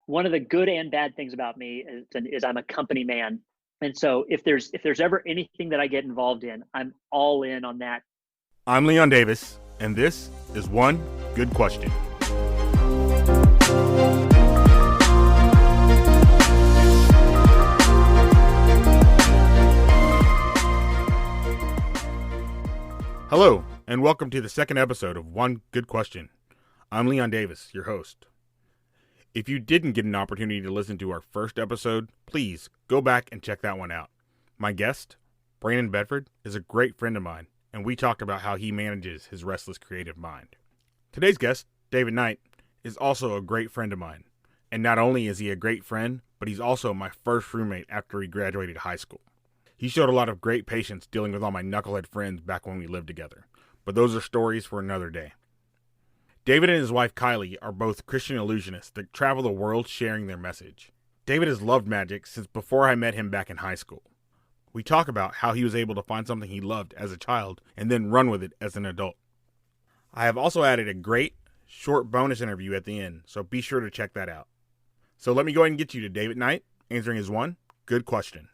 one of the good and bad things about me is I'm a company man. And so if there's ever anything that I get involved in, I'm all in on that. I'm Leon Davis, and this is One Good Question. Hello, and welcome to the second episode of One Good Question. I'm Leon Davis, your host. If you didn't get an opportunity to listen to our first episode, please go back and check that one out. My guest, Brandon Bedford, is a great friend of mine, and we talked about how he manages his restless creative mind. Today's guest, David Knight, is also a great friend of mine. And not only is he a great friend, but he's also my first roommate after he graduated high school. He showed a lot of great patience dealing with all my knucklehead friends back when we lived together. But those are stories for another day. David and his wife Kylie are both Christian Illusionists that travel the world sharing their message. David has loved magic since before I met him back in high school. We talk about how he was able to find something he loved as a child and then run with it as an adult. I have also added a great, short bonus interview at the end, so be sure to check that out. So let me go ahead and get you to David Knight, answering his one good question.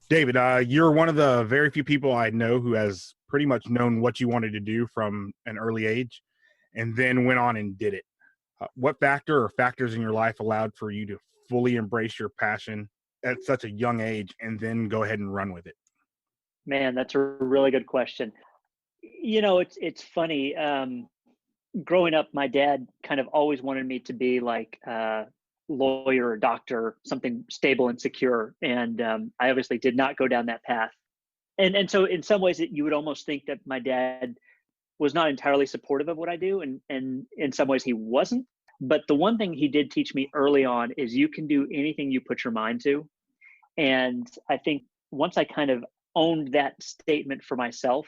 David, you're one of the very few people I know who has pretty much known what you wanted to do from an early age and then went on and did it. What factor or factors in your life allowed for you to fully embrace your passion at such a young age and then go ahead and run with it? Man, that's a really good question. It's funny. Growing up, my dad kind of always wanted me to be like a lawyer or doctor, something stable and secure. And I obviously did not go down that path. And so in some ways you would almost think that my dad was not entirely supportive of what I do. And in some ways he wasn't. But the one thing he did teach me early on is you can do anything you put your mind to. And I think once I kind of owned that statement for myself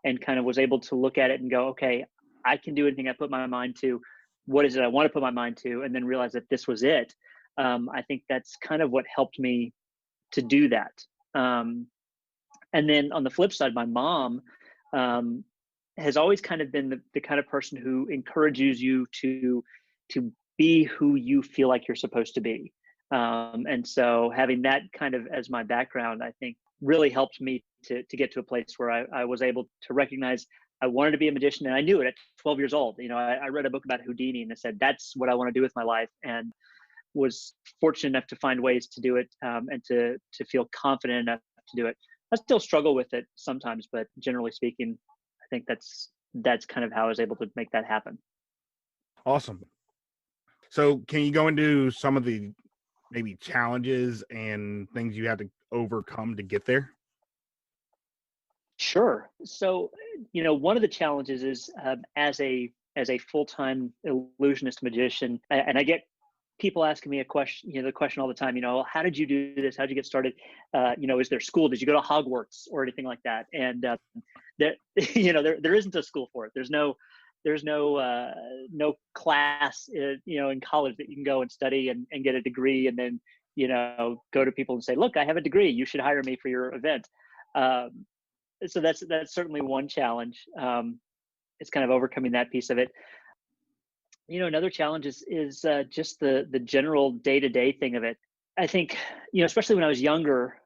and kind of was able to look at it and go, okay, I can do anything I put my mind to. What is it I want to put my mind to? And then realize that this was it. I think that's kind of what helped me to do that. And then on the flip side, my mom has always kind of been the kind of person who encourages you to be who you feel like you're supposed to be. And so having that kind of as my background, I think really helped me to get to a place where I was able to recognize I wanted to be a magician, and I knew it at 12 years old. I read a book about Houdini and I said, that's what I want to do with my life, and was fortunate enough to find ways to do it and to feel confident enough to do it. I still struggle with it sometimes, but generally speaking, I think that's kind of how I was able to make that happen. Awesome. So can you go into some of the maybe challenges and things you had to overcome to get there? Sure. So, one of the challenges is as a full-time illusionist magician, and I get people asking me the question all the time, how did you do this? How did you get started? Is there school? Did you go to Hogwarts or anything like that? And there isn't a school for it. There's no class, in college that you can go and study and get a degree and then, go to people and say, look, I have a degree. You should hire me for your event. So that's certainly one challenge. It's kind of overcoming that piece of it. Another challenge is just the general day-to-day thing of it. I think, especially when I was younger,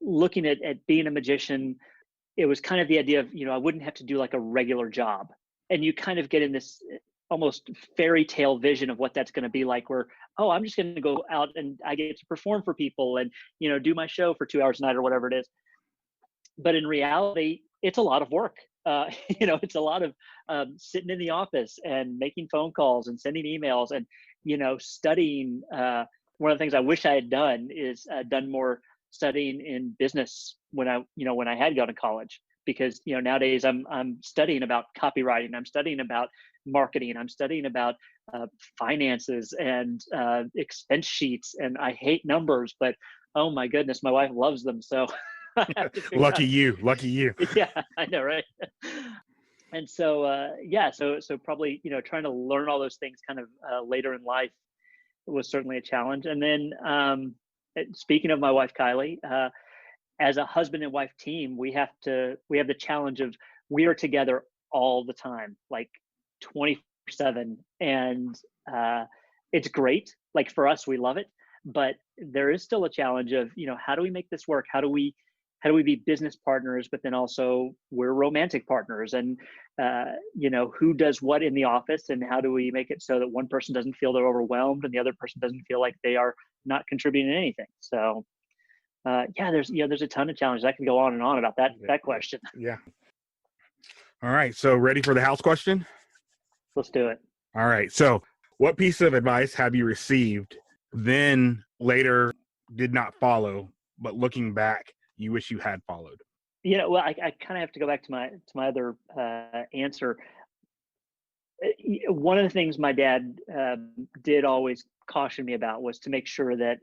looking at being a magician, it was kind of the idea of, I wouldn't have to do like a regular job. And you kind of get in this almost fairy tale vision of what that's going to be like, where, oh, I'm just going to go out and I get to perform for people and, do my show for 2 hours a night or whatever it is. But in reality, it's a lot of work. It's a lot of sitting in the office and making phone calls and sending emails and, studying. One of the things I wish I had done is done more studying in business when I had gone to college, because, nowadays I'm studying about copywriting. I'm studying about marketing. I'm studying about finances and expense sheets. And I hate numbers, but oh my goodness, my wife loves them. So lucky you. Yeah, I know, right? And so, so probably, trying to learn all those things kind of later in life was certainly a challenge. And then speaking of my wife, Kylie, as a husband and wife team, we have the challenge of we are together all the time, like 24/7. And it's great. Like for us, we love it, but there is still a challenge of, how do we make this work? How do we be business partners, but then also we're romantic partners, and who does what in the office, and how do we make it so that one person doesn't feel they're overwhelmed and the other person doesn't feel like they are not contributing anything. So there's a ton of challenges. I can go on and on about that question. Yeah. All right. So ready for the house question? Let's do it. All right. So what piece of advice have you received, then later did not follow, but looking back, you wish you had followed? Well, I kind of have to go back to my other answer. One of the things my dad did always caution me about was to make sure that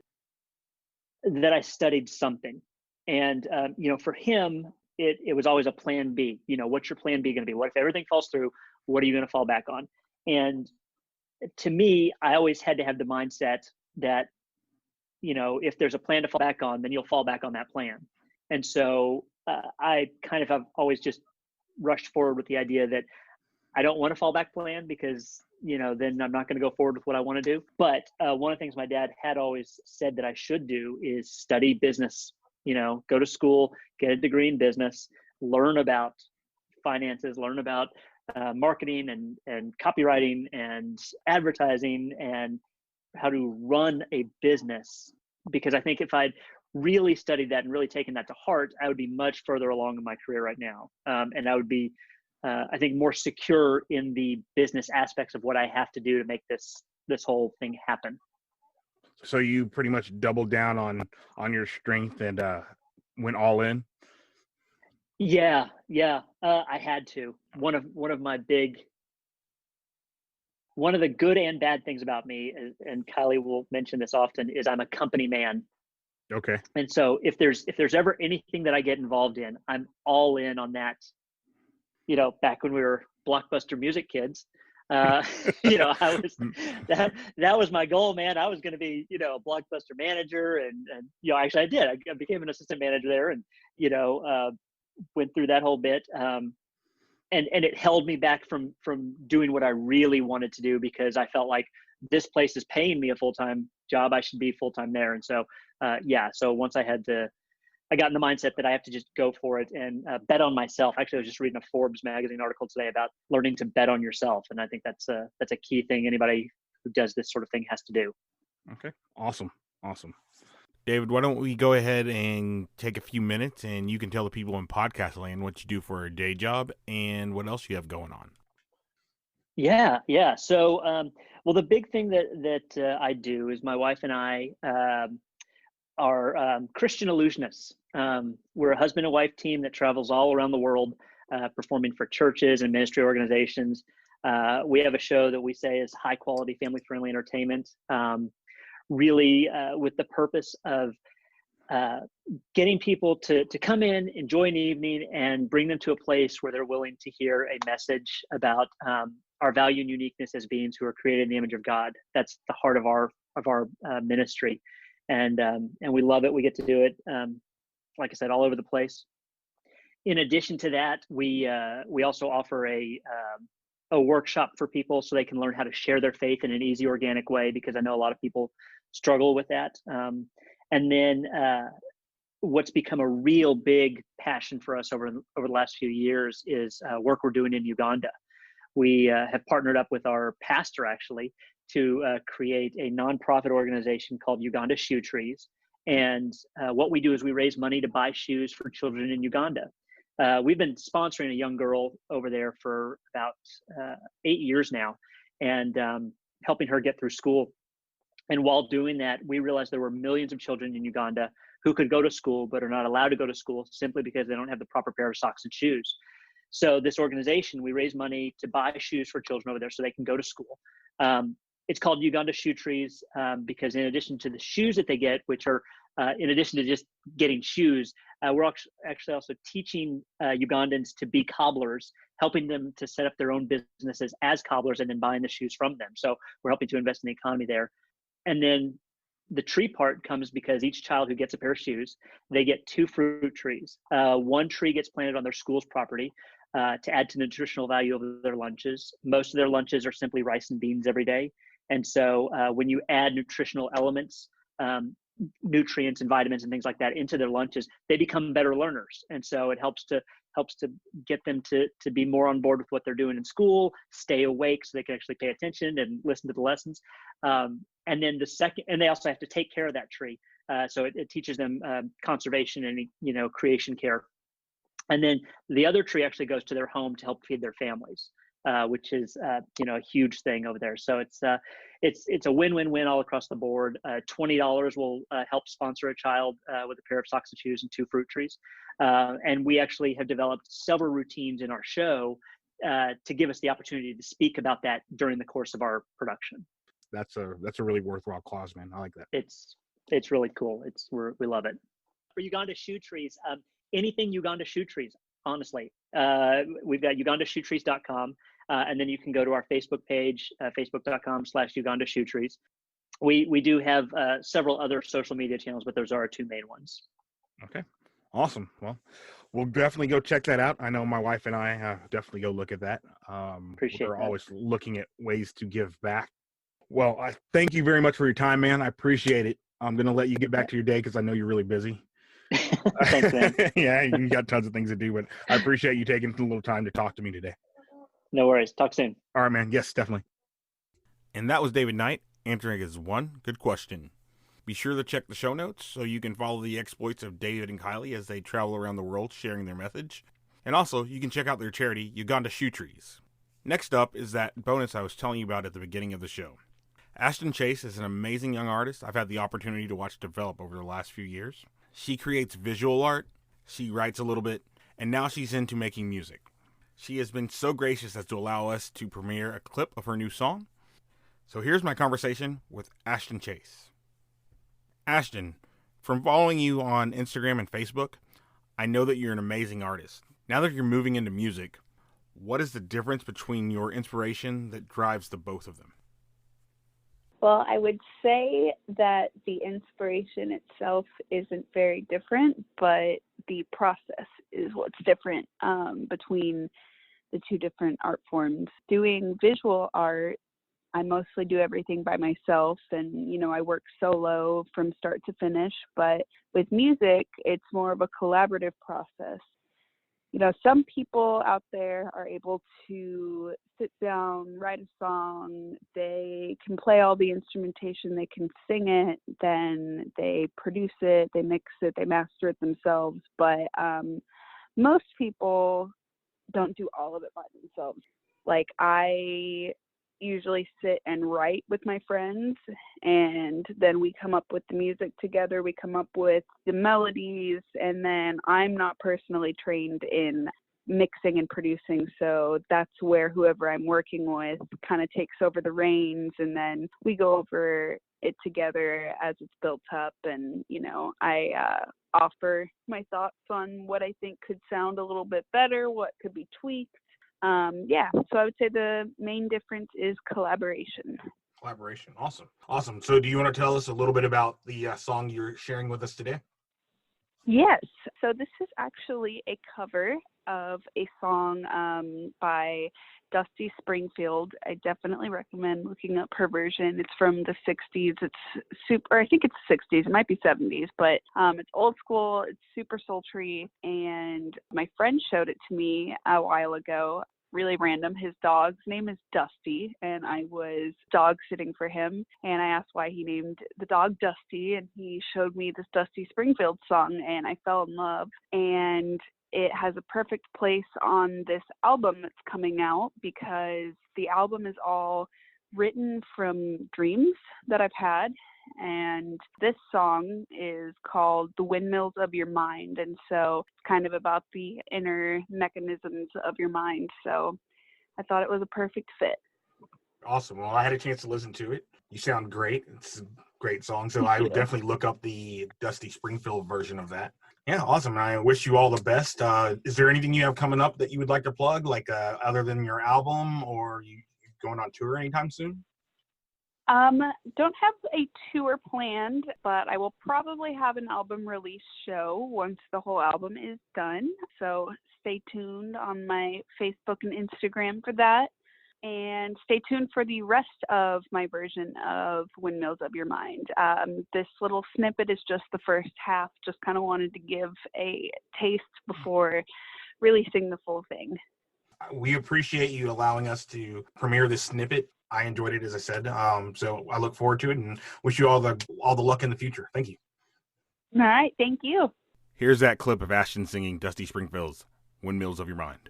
I studied something. And for him, it was always a plan B. What's your plan B going to be? What if everything falls through? What are you going to fall back on? And to me, I always had to have the mindset that, if there's a plan to fall back on, then you'll fall back on that plan. And so I kind of have always just rushed forward with the idea that I don't want to fall back plan, because, then I'm not going to go forward with what I want to do. But one of the things my dad had always said that I should do is study business, go to school, get a degree in business, learn about finances, learn about marketing and copywriting and advertising and how to run a business. Because I think if I'd really studied that and really taken that to heart, I would be much further along in my career right now. And I would be, I think, more secure in the business aspects of what I have to do to make this whole thing happen. So you pretty much doubled down on your strength and went all in? Yeah. I had to. One of the good and bad things about me, and Kylie will mention this often, is I'm a company man. Okay. And so if there's ever anything that I get involved in, I'm all in on that. Back when we were Blockbuster music kids, I was that was my goal, man. I was going to be, a Blockbuster manager, and actually I did. I became an assistant manager there, and went through that whole bit. And it held me back from doing what I really wanted to do, because I felt like this place is paying me a full-time job, I should be full-time there. And so, so once I got in the mindset that I have to just go for it and bet on myself. Actually, I was just reading a Forbes magazine article today about learning to bet on yourself. And I think that's a key thing anybody who does this sort of thing has to do. Okay. Awesome. David, why don't we go ahead and take a few minutes and you can tell the people in podcast land what you do for a day job and what else you have going on. Yeah. So, well, the big thing that I do is my wife and I are Christian Illusionists. We're a husband and wife team that travels all around the world, performing for churches and ministry organizations. We have a show that we say is high quality, family friendly entertainment, really with the purpose of getting people to come in, enjoy an evening, and bring them to a place where they're willing to hear a message about our value and uniqueness as beings who are created in the image of God. That's the heart of our ministry. And we love it. We get to do it, like I said, all over the place. In addition to that, we also offer a workshop for people so they can learn how to share their faith in an easy, organic way, because I know a lot of people struggle with that. And then what's become a real big passion for us over the last few years is work we're doing in Uganda. We have partnered up with our pastor, actually, to create a nonprofit organization called Uganda Shoe Trees. And what we do is we raise money to buy shoes for children in Uganda. We've been sponsoring a young girl over there for about 8 years now, and helping her get through school. And while doing that, we realized there were millions of children in Uganda who could go to school but are not allowed to go to school simply because they don't have the proper pair of socks and shoes. So this organization, we raise money to buy shoes for children over there so they can go to school. It's called Uganda Shoe Trees because in addition to the shoes that they get, which are in addition to just getting shoes, we're actually also teaching Ugandans to be cobblers, helping them to set up their own businesses as cobblers and then buying the shoes from them. So we're helping to invest in the economy there. And then the tree part comes because each child who gets a pair of shoes, they get 2 fruit trees. One tree gets planted on their school's property to add to the nutritional value of their lunches. Most of their lunches are simply rice and beans every day. And so when you add nutritional elements, nutrients and vitamins and things like that into their lunches, they become better learners. And so it helps to get them to be more on board with what they're doing in school, stay awake so they can actually pay attention and listen to the lessons. And then and they also have to take care of that tree. So it teaches them conservation and creation care. And then the other tree actually goes to their home to help feed their families, which is a huge thing over there. So it's a win-win-win all across the board. $20 will help sponsor a child with a pair of socks and shoes and 2 fruit trees. And we actually have developed several routines in our show to give us the opportunity to speak about that during the course of our production. That's a really worthwhile cause, man. I like that. It's really cool. We love it. For Uganda Shoe Trees, anything Uganda Shoe Trees, honestly. We've got ugandashoetrees.com, and then you can go to our Facebook page, facebook.com/Uganda Shoe Trees. We do have several other social media channels, but those are our 2 main ones. Okay, awesome. Well, we'll definitely go check that out. I know my wife and I definitely go look at that. Appreciate we're that. always looking at ways to give back. Well, I thank you very much for your time, man. I appreciate it. I'm going to let you get back to your day because I know you're really busy. Thanks, man. Yeah, you got tons of things to do, but I appreciate you taking a little time to talk to me today. No worries. Talk soon. All right, man. Yes, definitely. And that was David Knight answering his one good question. Be sure to check the show notes so you can follow the exploits of David and Kylie as they travel around the world sharing their message. And also, you can check out their charity, Uganda Shoe Trees. Next up is that bonus I was telling you about at the beginning of the show. Ashton Chase is an amazing young artist I've had the opportunity to watch develop over the last few years. She creates visual art, she writes a little bit, and now she's into making music. She has been so gracious as to allow us to premiere a clip of her new song. So here's my conversation with Ashton Chase. Ashton, from following you on Instagram and Facebook, I know that you're an amazing artist. Now that you're moving into music, what is the difference between your inspiration that drives the both of them? Well, I would say that the inspiration itself isn't very different, but the process is what's different between the 2 different art forms. Doing visual art, I mostly do everything by myself, and I work solo from start to finish. But with music, it's more of a collaborative process. Some people out there are able to sit down, write a song, they can play all the instrumentation, they can sing it, then they produce it, they mix it, they master it themselves. But most people don't do all of it by themselves. Like, I usually sit and write with my friends, and then we come up with the music together, we come up with the melodies, and then I'm not personally trained in mixing and producing, so that's where whoever I'm working with kind of takes over the reins, and then we go over it together as it's built up. And I offer my thoughts on what I think could sound a little bit better, what could be tweaked. So I would say the main difference is collaboration. Collaboration. Awesome. So do you want to tell us a little bit about the song you're sharing with us today? Yes. So this is actually a cover of a song by Dusty Springfield. I definitely recommend looking up her version. It's from the 60s. It's I think it's 60s. It might be 70s, but it's old school. It's super sultry. And my friend showed it to me a while ago. Really random. His dog's name is Dusty, and I was dog sitting for him, and I asked why he named the dog Dusty, and he showed me this Dusty Springfield song, and I fell in love. And it has a perfect place on this album that's coming out, because the album is all written from dreams that I've had. And this song is called The Windmills of Your Mind. And so it's kind of about the inner mechanisms of your mind. So I thought it was a perfect fit. Awesome. Well, I had a chance to listen to it. You sound great. It's a great song. So I would definitely look up the Dusty Springfield version of that. Yeah, awesome. I wish you all the best. Is there anything you have coming up that you would like to plug, like other than your album, or you going on tour anytime soon? Don't have a tour planned, but I will probably have an album release show once the whole album is done. So stay tuned on my Facebook and Instagram for that. and stay tuned for the rest of my version of Windmills of Your Mind. This little snippet is just the first half, just kind of wanted to give a taste before releasing the full thing. We appreciate you allowing us to premiere this snippet. I enjoyed it, as I said. So I look forward to it and wish you all the luck in the future. Thank you. All right, thank you. Here's that clip of Ashton singing Dusty Springfield's Windmills of Your Mind.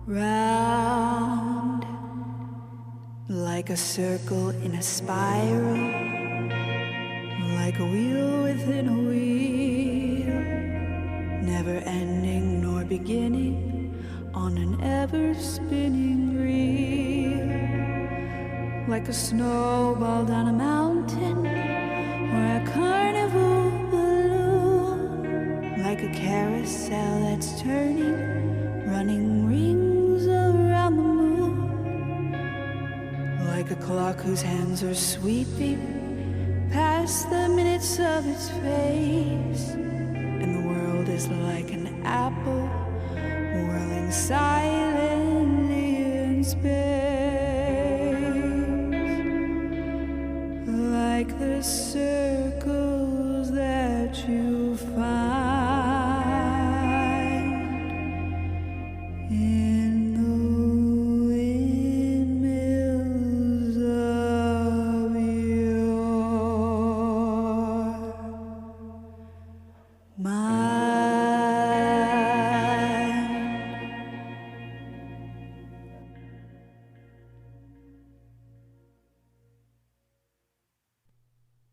Round like a circle in a spiral, like a wheel within a wheel, never ending nor beginning on an ever spinning reel, like a snowball down a mountain or a carnival balloon, like a carousel that's turning, running rings around the moon, like a clock whose hands are sweeping past the minutes of its face, and the world is like an apple whirling silently in space, like the circles that you find in the windmills of your mind.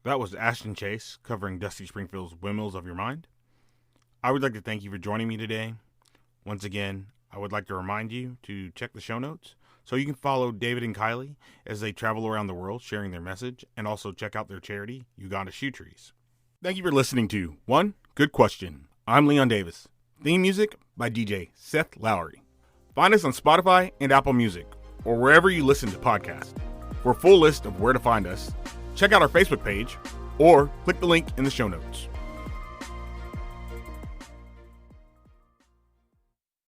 That was Ashton Chase covering Dusty Springfield's Windmills of Your Mind. I would like to thank you for joining me today. Once again, I would like to remind you to check the show notes so you can follow David and Kylie as they travel around the world sharing their message, and also check out their charity, Uganda Shoe Trees. Thank you for listening to One Good Question. I'm Leon Davis. Theme music by DJ Seth Lowry. Find us on Spotify and Apple Music, or wherever you listen to podcasts. For a full list of where to find us, check out our Facebook page or click the link in the show notes.